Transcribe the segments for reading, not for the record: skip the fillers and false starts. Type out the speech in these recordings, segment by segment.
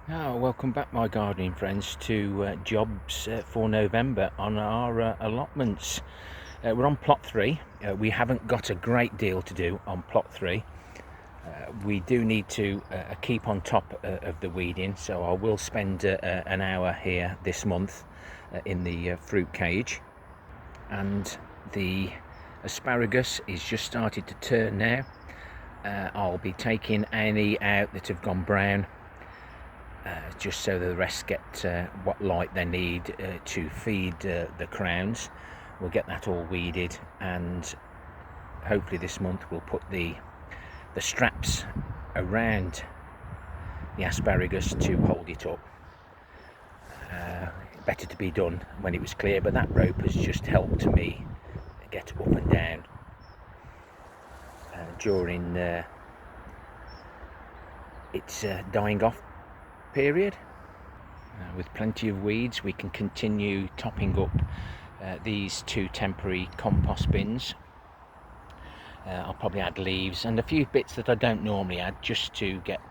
Oh, welcome back, my gardening friends, to jobs for November on our allotments. We're on plot 3. We haven't got a great deal to do on plot 3. We do need to keep on top of the weeding, so I will spend an hour here this month in the fruit cage. And the asparagus is just started to turn now. I'll be taking any out that have gone brown, just so that the rest get what light they need to feed the crowns. We'll get that all weeded, and hopefully this month we'll put the straps around the asparagus to hold it up. Better to be done when it was clear, but that rope has just helped me get up and down during its dying off period. With plenty of weeds, we can continue topping up these 2 temporary compost bins. I'll probably add leaves and a few bits that I don't normally add, just to get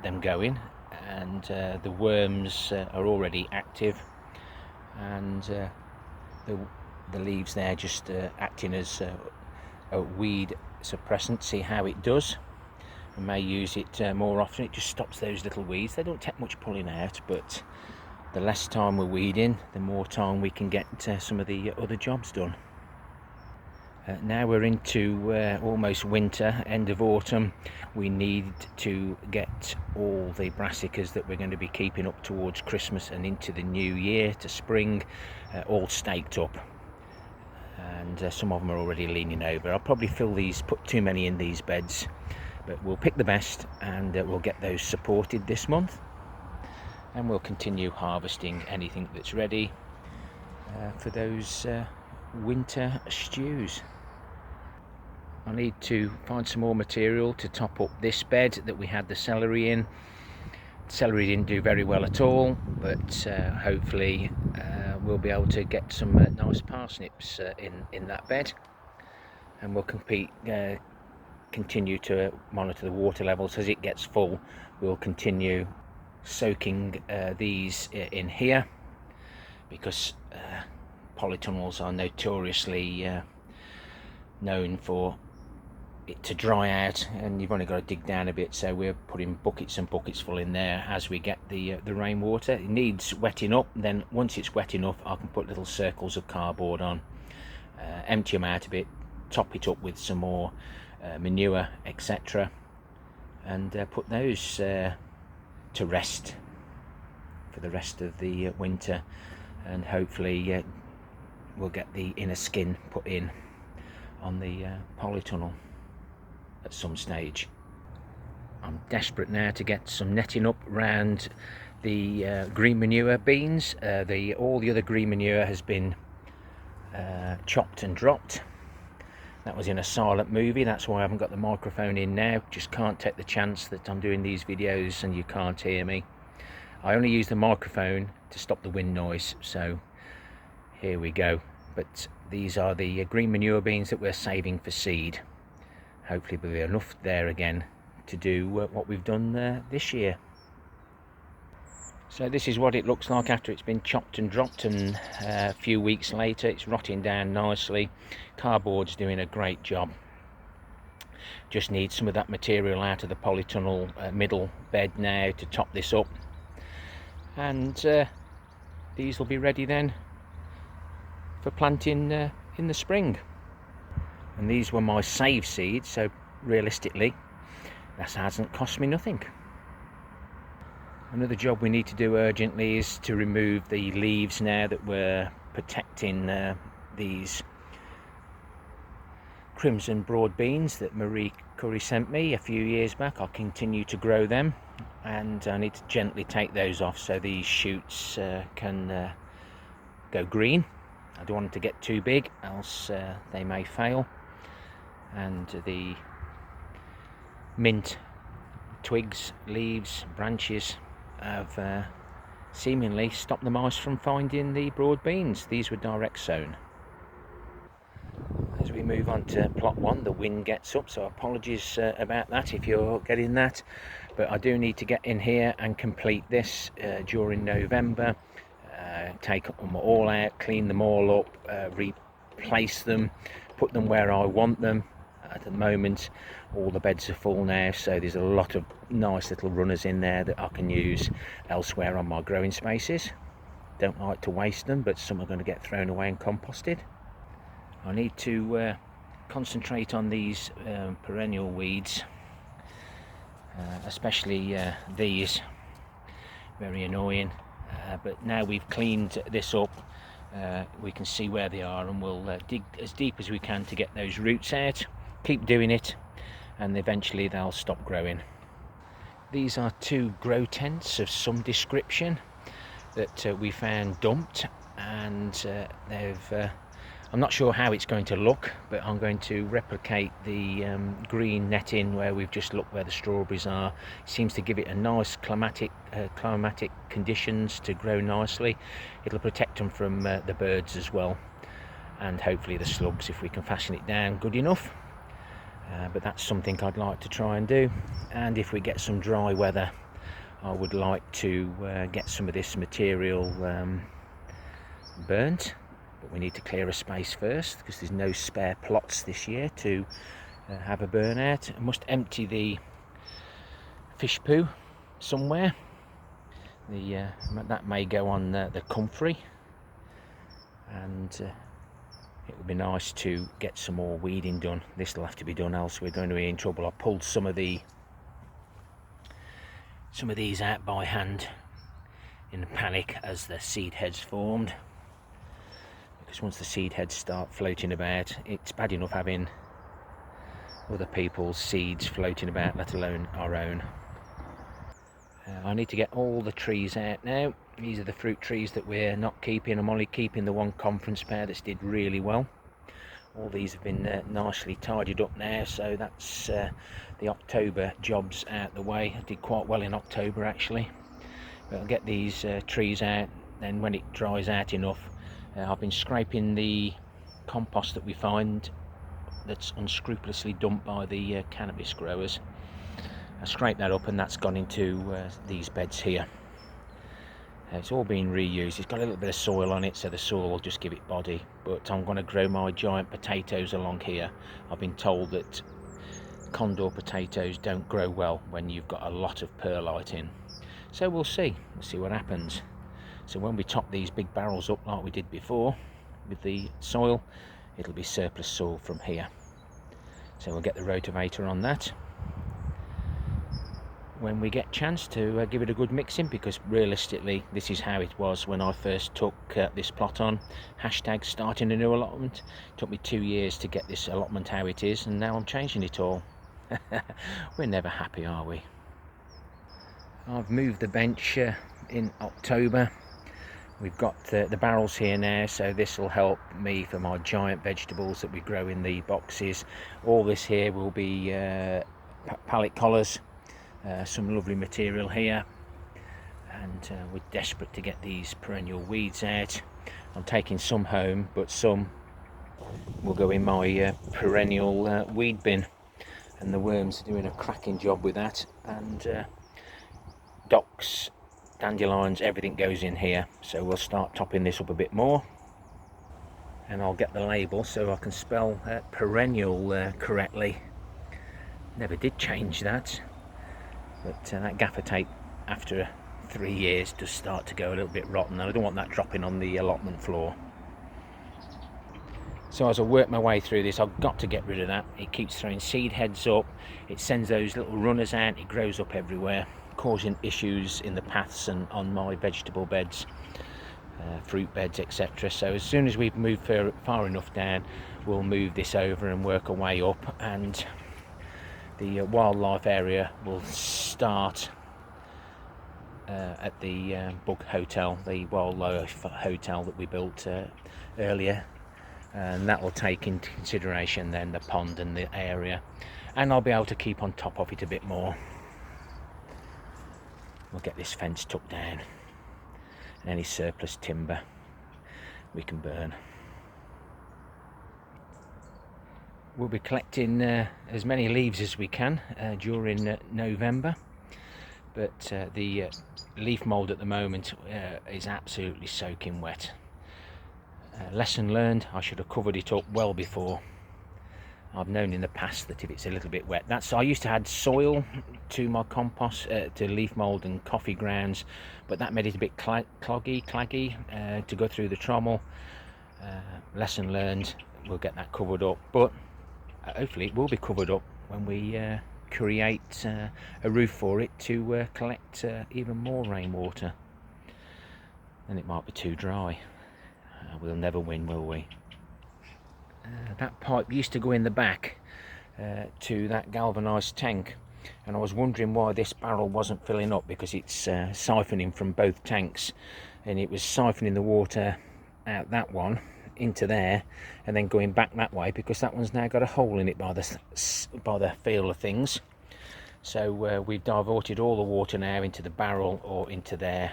them going. And the worms are already active, and the leaves there just acting as a weed suppressant. See how it does. We may use it more often. It just stops those little weeds. They don't take much pulling out, but the less time we're weeding, the more time we can get some of the other jobs done. Now we're into almost winter, end of autumn. We need to get all the brassicas that we're going to be keeping up towards Christmas and into the new year to spring all staked up. And some of them are already leaning over. I'll probably put too many in these beds, but we'll pick the best, and we'll get those supported this month, and we'll continue harvesting anything that's ready for those winter stews. I need to find some more material to top up this bed that we had the celery in. Celery didn't do very well at all, but hopefully we'll be able to get some nice parsnips in that bed, and we'll continue to monitor the water levels. As it gets full, we'll continue soaking these in here, because polytunnels are notoriously known for it to dry out, and you've only got to dig down a bit. So we're putting buckets and buckets full in there as we get the rainwater. It needs wetting up, then once it's wet enough, I can put little circles of cardboard on, empty them out a bit, top it up with some more manure, etc., and put those to rest for the rest of the winter. And hopefully we'll get the inner skin put in on the polytunnel at some stage. I'm desperate now to get some netting up around the green manure beans. All the other green manure has been chopped and dropped. That was in a silent movie, that's why I haven't got the microphone in now. Just can't take the chance that I'm doing these videos and you can't hear me. I only use the microphone to stop the wind noise, so here we go. But these are the green manure beans that we're saving for seed. Hopefully there'll be enough there again to do what we've done this year. So this is what it looks like after it's been chopped and dropped, and a few weeks later it's rotting down nicely. Cardboard's doing a great job. Just need some of that material out of the polytunnel middle bed now to top this up, and these will be ready then for planting in the spring. And these were my save seeds, so realistically that hasn't cost me nothing. Another job we need to do urgently is to remove the leaves now that we're protecting these crimson broad beans that Marie Curry sent me a few years back. I'll continue to grow them, and I need to gently take those off so these shoots can go green. I don't want them to get too big, else they may fail. And the mint twigs, leaves, branches have seemingly stopped the mice from finding the broad beans. These were direct sown. As we move on to plot 1, the wind gets up, so apologies about that if you're getting that. but I do need to get in here and complete this during November. Take them all out, clean them all up, replace them, put them where I want them. At the moment all the beds are full now, so there's a lot of nice little runners in there that I can use elsewhere on my growing spaces. Don't like to waste them, but some are going to get thrown away and composted. I need to concentrate on these perennial weeds, especially these, very annoying, but now we've cleaned this up, we can see where they are, and we'll dig as deep as we can to get those roots out. Keep doing it and eventually they'll stop growing. These are 2 grow tents of some description that we found dumped, and they've I'm not sure how it's going to look, but I'm going to replicate the green netting where we've just looked where the strawberries are. It seems to give it a nice climatic conditions to grow nicely. It'll protect them from the birds as well, and hopefully the slugs if we can fashion it down good enough. But that's something I'd like to try and do, and if we get some dry weather I would like to get some of this material burnt, but we need to clear a space first because there's no spare plots this year to have a burnout. I must empty the fish poo somewhere. That may go on the comfrey, and it would be nice to get some more weeding done. This will have to be done else we're going to be in trouble. I pulled some of these out by hand in panic as the seed heads formed, because once the seed heads start floating about, it's bad enough having other people's seeds floating about, let alone our own. I need to get all the trees out now. These are the fruit trees that we're not keeping. I'm only keeping the one conference pear that's did really well. All these have been nicely tidied up now, so that's the October jobs out the way. I did quite well in October actually, but I'll get these trees out. Then when it dries out enough, I've been scraping the compost that we find that's unscrupulously dumped by the cannabis growers. I scraped that up and that's gone into these beds here. It's all been reused. It's got a little bit of soil on it, so the soil will just give it body, but I'm going to grow my giant potatoes along here. I've been told that condor potatoes don't grow well when you've got a lot of perlite in, so we'll see what happens. So when we top these big barrels up like we did before with the soil, it'll be surplus soil from here, so we'll get the rotavator on that when we get a chance to give it a good mixing, because realistically this is how it was when I first took this plot on. Hashtag starting a new allotment. It took me 2 years to get this allotment how it is, and now I'm changing it all. We're never happy, are we? I've moved the bench in October. We've got the barrels here now, so this will help me for my giant vegetables that we grow in the boxes. All this here will be pallet collars. Some lovely material here, and we're desperate to get these perennial weeds out. I'm taking some home, but some will go in my perennial weed bin, and the worms are doing a cracking job with that. And docks, dandelions, everything goes in here, so we'll start topping this up a bit more, and I'll get the label so I can spell perennial correctly. Never did change that. But that gaffer tape after 3 years does start to go a little bit rotten, and I don't want that dropping on the allotment floor. So as I work my way through this, I've got to get rid of that. It keeps throwing seed heads up, it sends those little runners out, it grows up everywhere, causing issues in the paths and on my vegetable beds, fruit beds, etc. So as soon as we've moved far enough down, we'll move this over and work our way up, and the wildlife area will start at the Bug Hotel, the wildlife hotel that we built earlier, and that will take into consideration then the pond and the area, and I'll be able to keep on top of it a bit more. We'll get this fence tucked down, and any surplus timber we can burn. We'll be collecting as many leaves as we can during November. but the leaf mould at the moment is absolutely soaking wet. Lesson learned, I should have covered it up well before. I've known in the past that if it's a little bit wet, I used to add soil to my compost, to leaf mould and coffee grounds, but that made it a bit claggy to go through the trommel. Lesson learned, we'll get that covered up, but hopefully it will be covered up when we create a roof for it to collect even more rainwater. Then it might be too dry. We'll never win, will we? That pipe used to go in the back to that galvanised tank, and I was wondering why this barrel wasn't filling up, because it's siphoning from both tanks, and it was siphoning the water out that one into there and then going back that way, because that one's now got a hole in it by the feel of things. So we've diverted all the water now into the barrel or into there,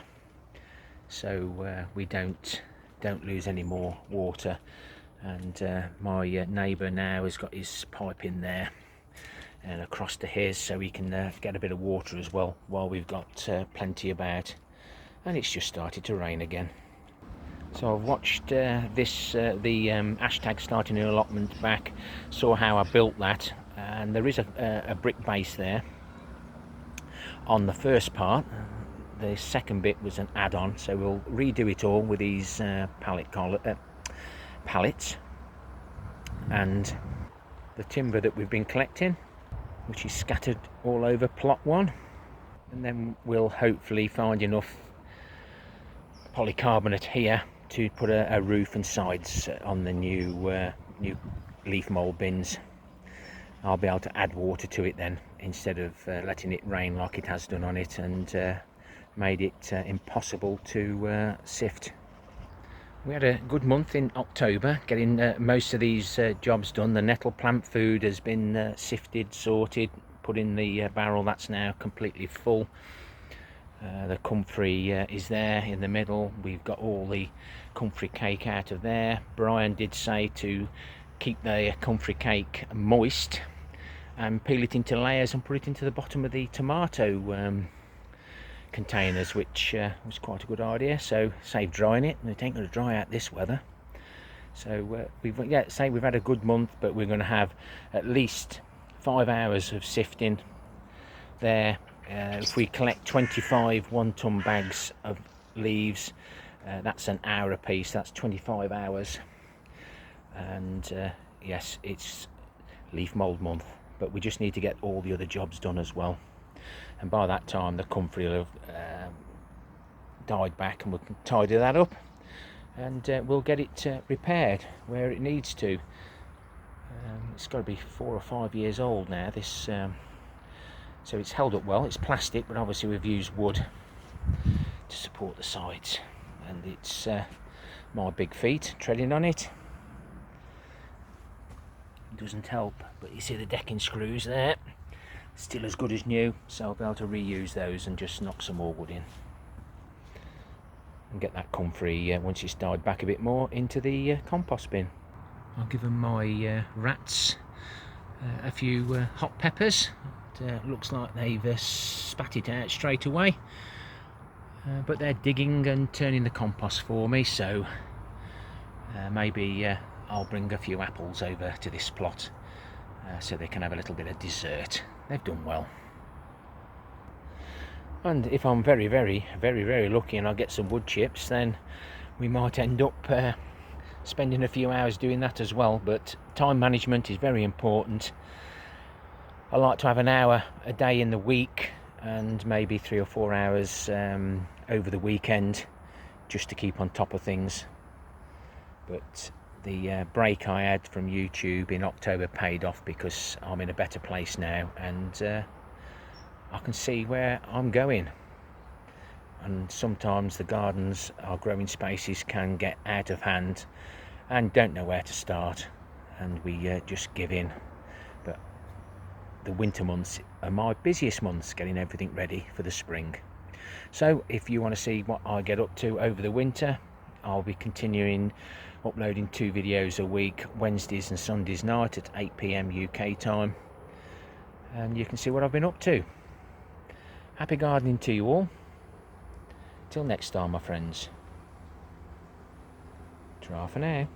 so we don't lose any more water. And my neighbour now has got his pipe in there and across to his, so he can get a bit of water as well while we've got plenty about. And it's just started to rain again. So I've watched the hashtag starting an allotment back, saw how I built that, and there is a brick base there on the first part. The second bit was an add-on, so we'll redo it all with these pallets and the timber that we've been collecting, which is scattered all over plot 1, and then we'll hopefully find enough polycarbonate here to put a roof and sides on the new leaf mould bins. I'll be able to add water to it then, instead of letting it rain like it has done on it and made it impossible to sift. We had a good month in October, getting most of these jobs done. The nettle plant food has been sifted, sorted, put in the barrel. That's now completely full. The comfrey is there in the middle. We've got all the comfrey cake out of there. Brian did say to keep the comfrey cake moist and peel it into layers and put it into the bottom of the tomato containers, which was quite a good idea. So save drying it, and it ain't going to dry out this weather. So we've had a good month, but we're going to have at least 5 hours of sifting there. If we collect 25 1-ton bags of leaves, that's an hour a piece. That's 25 hours. And yes, it's leaf mould month, but we just need to get all the other jobs done as well. And by that time the comfrey will have died back, and we can tidy that up, and we'll get it repaired where it needs to. It's got to be 4 or 5 years old now, this, so it's held up well. It's plastic, but obviously we've used wood to support the sides, and it's my big feet treading on it. It doesn't help, but you see the decking screws there, still as good as new, so I'll be able to reuse those and just knock some more wood in and get that comfrey, once it's died back a bit more, into the compost bin. I'll give them my rats a few hot peppers. It looks like they've spat it out straight away, but they're digging and turning the compost for me, so maybe I'll bring a few apples over to this plot so they can have a little bit of dessert. They've done well. And if I'm very lucky and I get some wood chips, then we might end up spending a few hours doing that as well. But time management is very important. I like to have an hour a day in the week, and maybe 3 or 4 hours over the weekend, just to keep on top of things. But the break I had from YouTube in October paid off, because I'm in a better place now, and I can see where I'm going. And sometimes the gardens, our growing spaces, can get out of hand and don't know where to start, and we just give in. But the winter months are my busiest months, getting everything ready for the spring. So if you want to see what I get up to over the winter, I'll be continuing uploading 2 videos a week, Wednesdays and Sundays night at 8 PM UK time, and you can see what I've been up to. Happy gardening to you all. Till next time, my friends. Ta-ra for now.